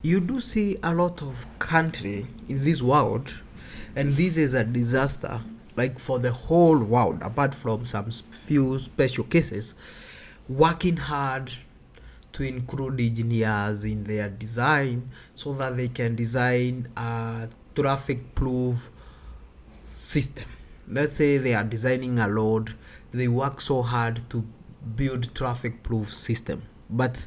You do see a lot of country in this world, and this is a disaster, like for the whole world, apart from some few special cases, working hard to include engineers in their design so that they can design a traffic proof system. Let's say they are designing a road, they work so hard to build traffic proof system. But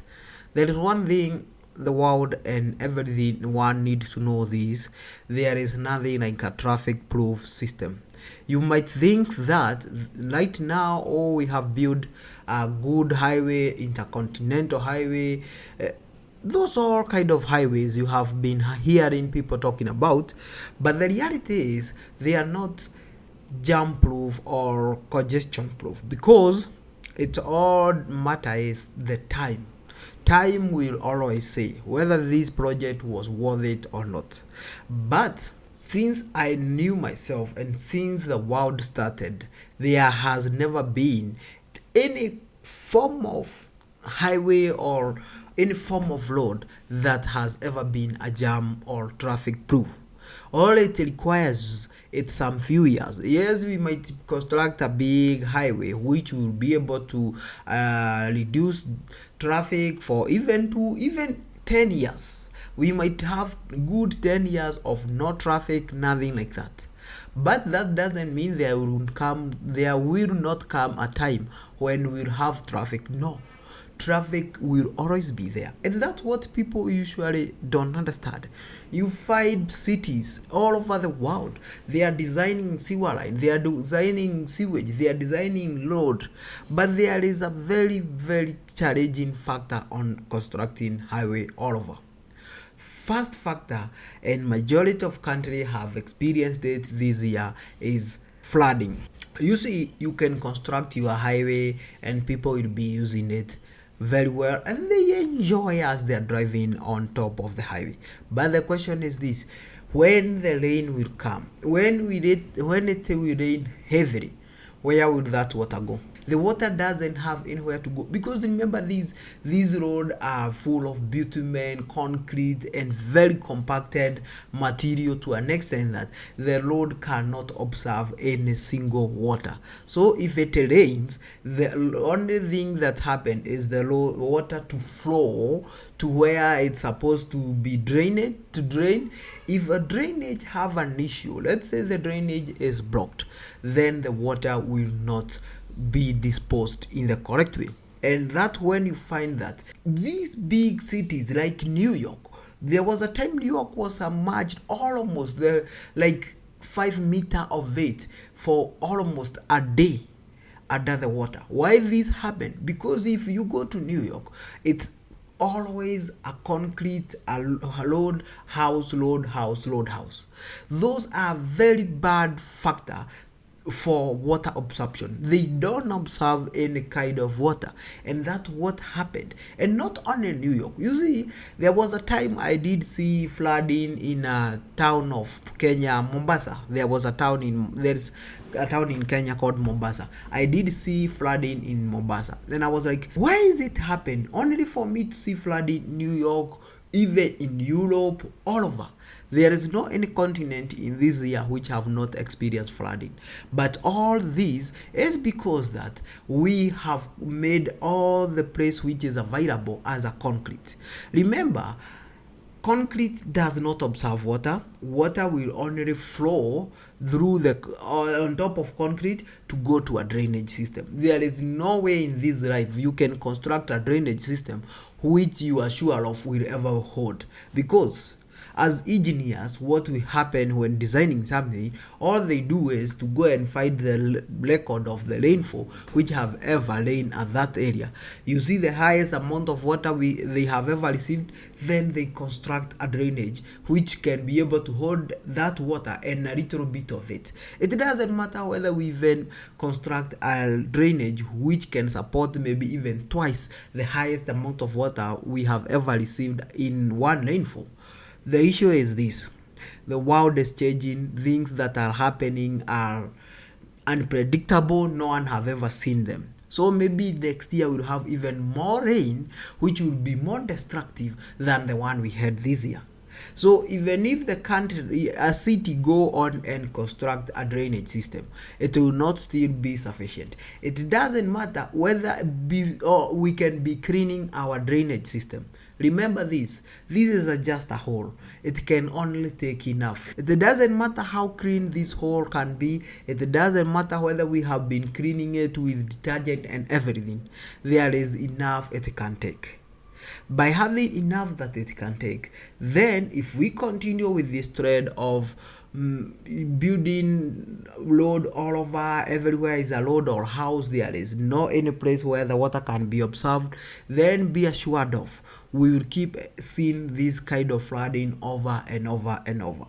there is one thing the world and everyone needs to know this: there is nothing like a traffic proof system. You might think that right now, oh, we have built a good highway, intercontinental highway, those are kind of highways you have been hearing people talking about, but the reality is they are not jam proof or congestion proof, because it all matter is the time will always say whether this project was worth it or not. But since I knew myself and since the world started, there has never been any form of highway or any form of road that has ever been a jam or traffic proof. All it requires is some few years. Yes, we might construct a big highway which will be able to reduce traffic for even 10 years. We might have good 10 years of no traffic, nothing like that. But that doesn't mean there will not come a time when we'll have traffic. No, traffic will always be there, and that's what people usually don't understand. You find cities all over the world, they are designing sewer line, they are designing sewage, they are designing road, but there is a very challenging factor on constructing highway all over. First factor, and majority of countries have experienced it this year, is flooding. You see, you can construct your highway and people will be using it very well and they enjoy as they're driving on top of the highway. But the question is this: when the rain will come, when it will rain heavily, where will that water go? The water doesn't have anywhere to go, because remember, these roads are full of bitumen, concrete, and very compacted material to an extent that the road cannot absorb any single water. So if it rains, the only thing that happens is the water to flow to where it's supposed to be drained to drain. If a drainage have an issue, let's say the drainage is blocked, then the water will not be disposed in the correct way. And that when you find that these big cities like New York, there was a time New York was submerged almost the like 5 meters of it for almost a day under the water. Why this happened? Because if you go to New York, it's always a concrete, a load house. Those are very bad factor for water absorption. They don't absorb any kind of water, and that's what happened. And not only New York, you see, there was a time I did see flooding in a town of Kenya, Mombasa. There's a town in Kenya called Mombasa. I did see flooding in Mombasa. Then I was like, why is it happen only for me to see flooding in New York, even in Europe, all over? There is no any continent in this year which have not experienced flooding. But all this is because that we have made all the place which is available as a concrete. Remember, concrete does not absorb water. Water will only flow through on top of concrete to go to a drainage system. There is no way in this life you can construct a drainage system which you are sure of will ever hold, because as engineers, what will happen when designing something, all they do is to go and find the record of the rainfall which have ever rained at that area. You see the highest amount of water they have ever received, then they construct a drainage which can be able to hold that water and a little bit of it. It doesn't matter whether we even construct a drainage which can support maybe even twice the highest amount of water we have ever received in one rainfall. The issue is this: the world is changing, things that are happening are unpredictable, no one have ever seen them. So maybe next year we'll have even more rain, which will be more destructive than the one we had this year. So even if the country, a city, go on and construct a drainage system, it will not still be sufficient. It doesn't matter whether or we can be cleaning our drainage system. Remember this is just a hole. It can only take enough. It doesn't matter how clean this hole can be. It doesn't matter whether we have been cleaning it with detergent and everything. There is enough it can take. By having enough that it can take, then if we continue with this trend of building load all over, everywhere is a load or house, there is no any place where the water can be observed, then be assured of we will keep seeing this kind of flooding over and over and over.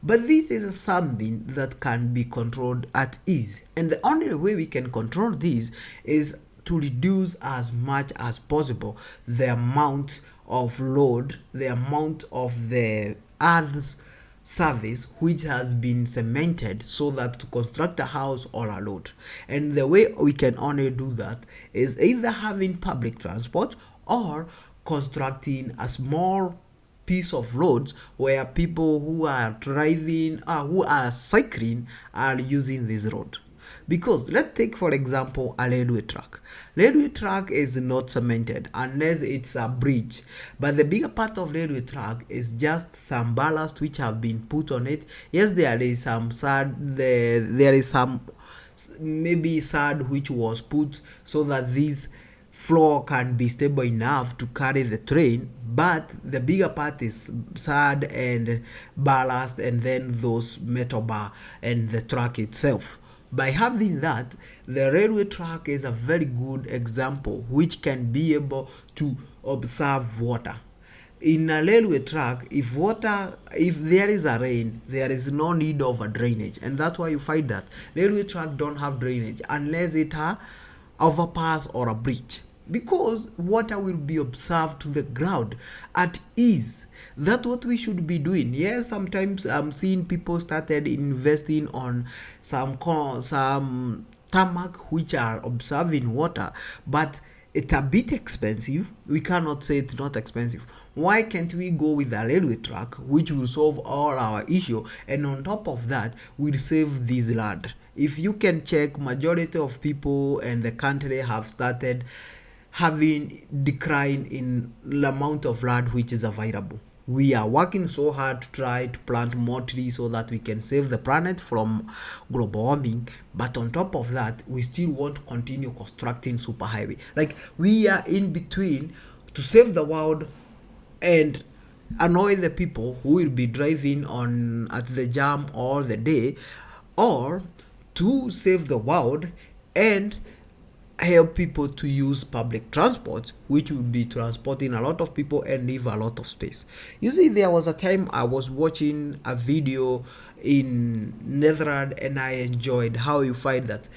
But this is something that can be controlled at ease, and the only way we can control this is to reduce as much as possible the amount of load, the amount of the earth's surface which has been cemented so that to construct a house or a road. And the way we can only do that is either having public transport or constructing a small piece of roads where people who are driving who are cycling are using this road. Because let's take for example a railway track. Railway track is not cemented unless it's a bridge, but the bigger part of railway track is just some ballast which have been put on it. Yes, there is some there is some maybe sand which was put so that this floor can be stable enough to carry the train, but the bigger part is sand and ballast, and then those metal bar and the track itself. By having that, the railway track is a very good example which can be able to observe water. In a railway track, if there is a rain, there is no need of a drainage, and that's why you find that railway track don't have drainage unless it a overpass or a bridge, because water will be observed to the ground at ease. That's what we should be doing. Yes, sometimes I'm seeing people started investing on some tarmac which are observing water, but it's a bit expensive. We cannot say it's not expensive. Why can't we go with a railway track which will solve all our issue, and on top of that will save this land? If you can check, majority of people in the country have started having decline in the amount of land which is available. We are working so hard to try to plant more trees so that we can save the planet from global warming, but on top of that we still want to continue constructing superhighway. Like, we are in between to save the world and annoy the people who will be driving on at the jam all the day, or to save the world and help people to use public transport, which will be transporting a lot of people and leave a lot of space. You see, there was a time I was watching a video in Netherlands, and I enjoyed how you find that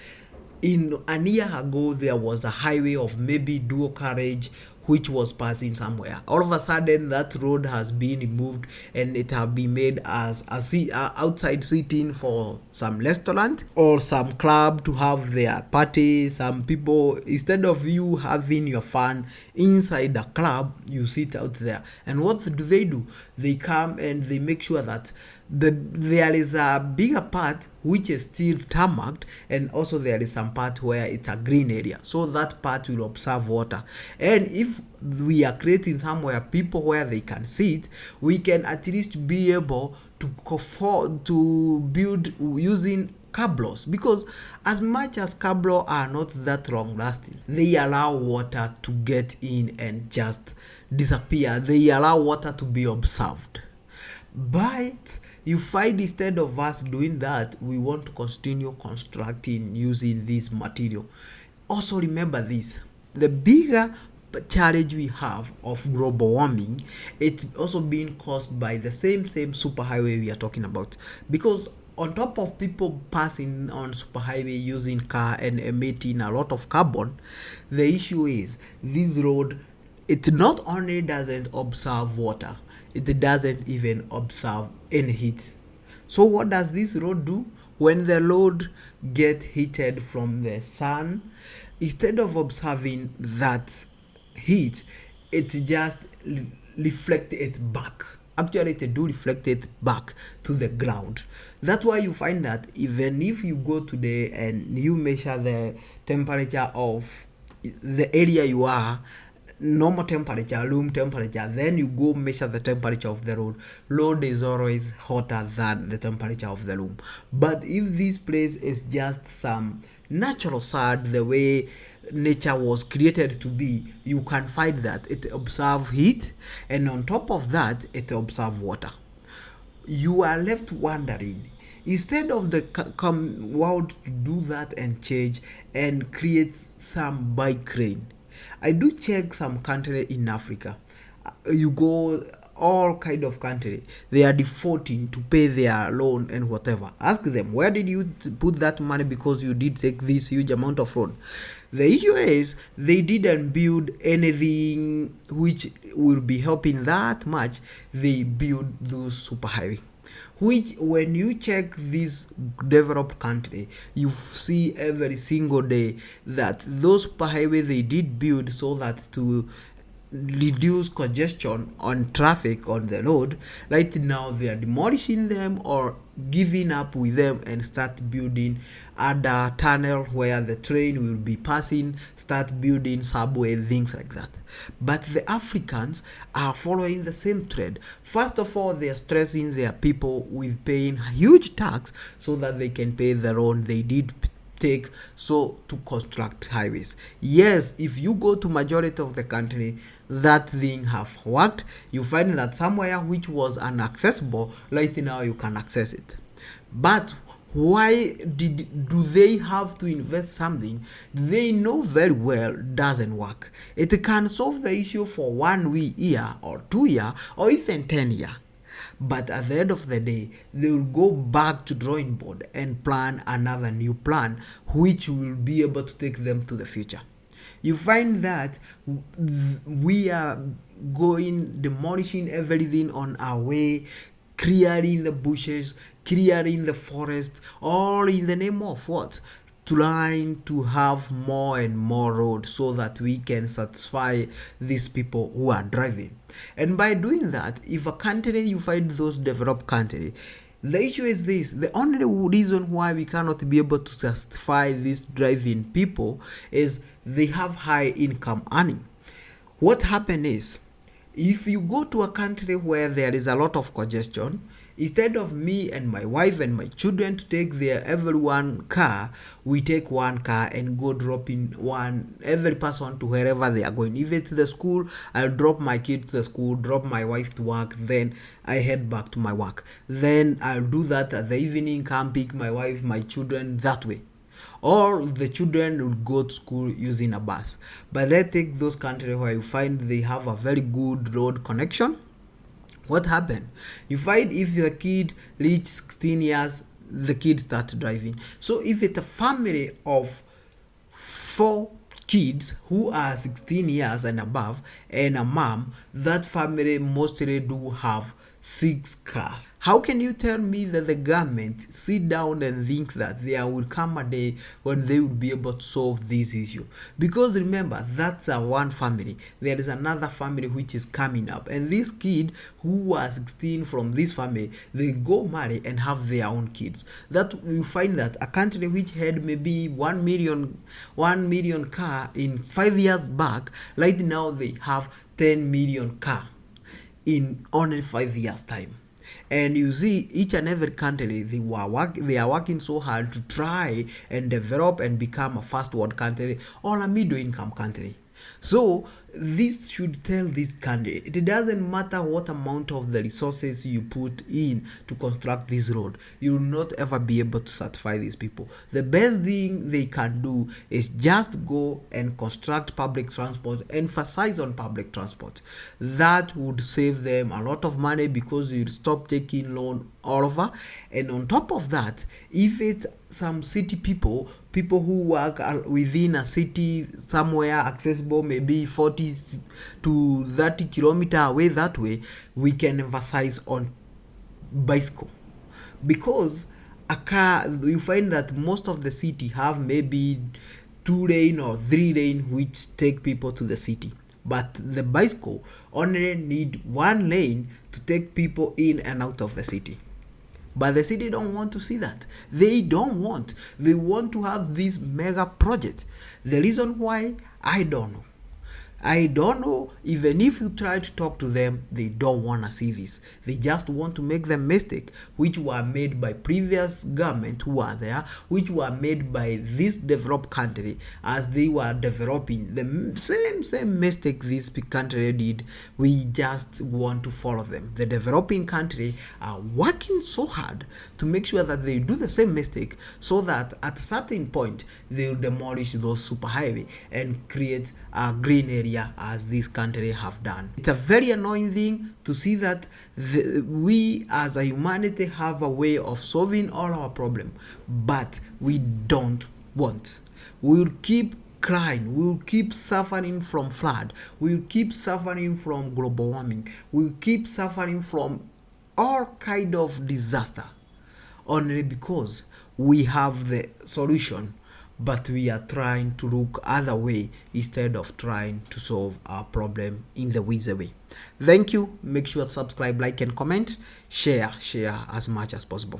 in a year ago there was a highway of maybe dual carriage which was passing somewhere. All of a sudden that road has been removed and it have been made as a outside seating for some restaurant or some club to have their party. Some people, instead of you having your fun inside the club, you sit out there. And what do? They come and they make sure that there is a bigger part which is still tarmacked, and also there is some part where it's a green area, so that part will observe water. And if we are creating somewhere people where they can sit, we can at least be able to build using cablos, because as much as cablos are not that long lasting, they allow water to get in and just disappear. They allow water to be observed. But you find instead of us doing that, we want to continue constructing using this material. Also remember this, the bigger challenge we have of global warming, it's also being caused by the same superhighway we are talking about. Because on top of people passing on superhighway using car and emitting a lot of carbon, the issue is this road, it not only doesn't observe water, it doesn't even observe any heat. So what does this road do? When the road get heated from the sun, instead of observing that heat, it just reflect it back. Actually, it do reflect it back to the ground. That's why you find that even if you go today and you measure the temperature of the area you are, normal temperature, room temperature, then you go measure the temperature of the road is always hotter than the temperature of the room. But if this place is just some natural side, the way nature was created to be, you can find that it absorbs heat, and on top of that it absorbs water. You are left wondering, instead of the world to do that and change and create some bike lane. I do check some country in Africa. You go all kind of country, they are defaulting to pay their loan and whatever. Ask them, where did you put that money because you did take this huge amount of loan? The issue is they didn't build anything which will be helping that much. They build those superhighway, which when you check this developed country, you see every single day that those superhighway they did build so that to reduce congestion on traffic on the road. Right now they are demolishing them or giving up with them and start building other tunnel where the train will be passing, start building subway, things like that. But the Africans are following the same trend. First of all, they are stressing their people with paying huge tax so that they can pay the loan they did take so to construct highways. Yes, if you go to majority of the country, that thing have worked. You find that somewhere which was inaccessible, right now you can access it. But why do they have to invest something they know very well doesn't work? It can solve the issue for 1 year or 2 year or even 10 years. But at the end of the day, they will go back to drawing board and plan another new plan which will be able to take them to the future. You find that we are going demolishing everything on our way, clearing the bushes, clearing the forest, all in the name of what? Trying to have more and more roads so that we can satisfy these people who are driving. And by doing that, if a country, you find those developed country, the issue is this: the only reason why we cannot be able to satisfy these driving people is they have high income earning. What happens is, if you go to a country where there is a lot of congestion, instead of me and my wife and my children to take their everyone car, we take one car and go drop in every person to wherever they are going. If it's the school, I'll drop my kid to the school, drop my wife to work, then I head back to my work. Then I'll do that at the evening, come pick my wife, my children that way. Or the children will go to school using a bus. But let's take those countries where you find they have a very good road connection. What happened? You find if the kid reach 16 years, the kid starts driving. So if it's a family of 4 kids who are 16 years and above and a mom, that family mostly do have 6 cars. How can you tell me that the government sit down and think that there will come a day when they will be able to solve this issue? Because remember, that's a one family. There is another family which is coming up, and this kid who was 16 from this family, they go marry and have their own kids. That you find that a country which had maybe 1 million car in 5 years back, right now they have 10 million car in only 5 years time. And you see, each and every country, they are working so hard to try and develop and become a first world country or a middle income country. So this should tell this country, it doesn't matter what amount of the resources you put in to construct this road, you will not ever be able to satisfy these people. The best thing they can do is just go and construct public transport, emphasize on public transport. That would save them a lot of money because you'd stop taking loan all over. And on top of that, if it's some city people who work within a city somewhere accessible, maybe 40 to 30 kilometer away that way, we can emphasize on bicycle, because a car, you find that most of the city have maybe 2 lane or 3 lane which take people to the city, but the bicycle only need 1 lane to take people in and out of the city. But the city don't want to see that. They want to have this mega project. The reason why, I don't know. Even if you try to talk to them, they don't want to see this. They just want to make the mistake which were made by previous government who are there, which were made by this developed country as they were developing. The same mistake this country did, we just want to follow them. The developing country are working so hard to make sure that they do the same mistake, so that at a certain point they will demolish those superhighway and create a green area as this country have done. It's a very annoying thing to see that we as a humanity have a way of solving all our problems, but we don't want. We will keep crying, we will keep suffering from flood, we will keep suffering from global warming, we will keep suffering from all kind of disaster, only because we have the solution, but we are trying to look other way instead of trying to solve our problem in the wiser way. Thank you. Make sure to subscribe, like, and comment. Share as much as possible.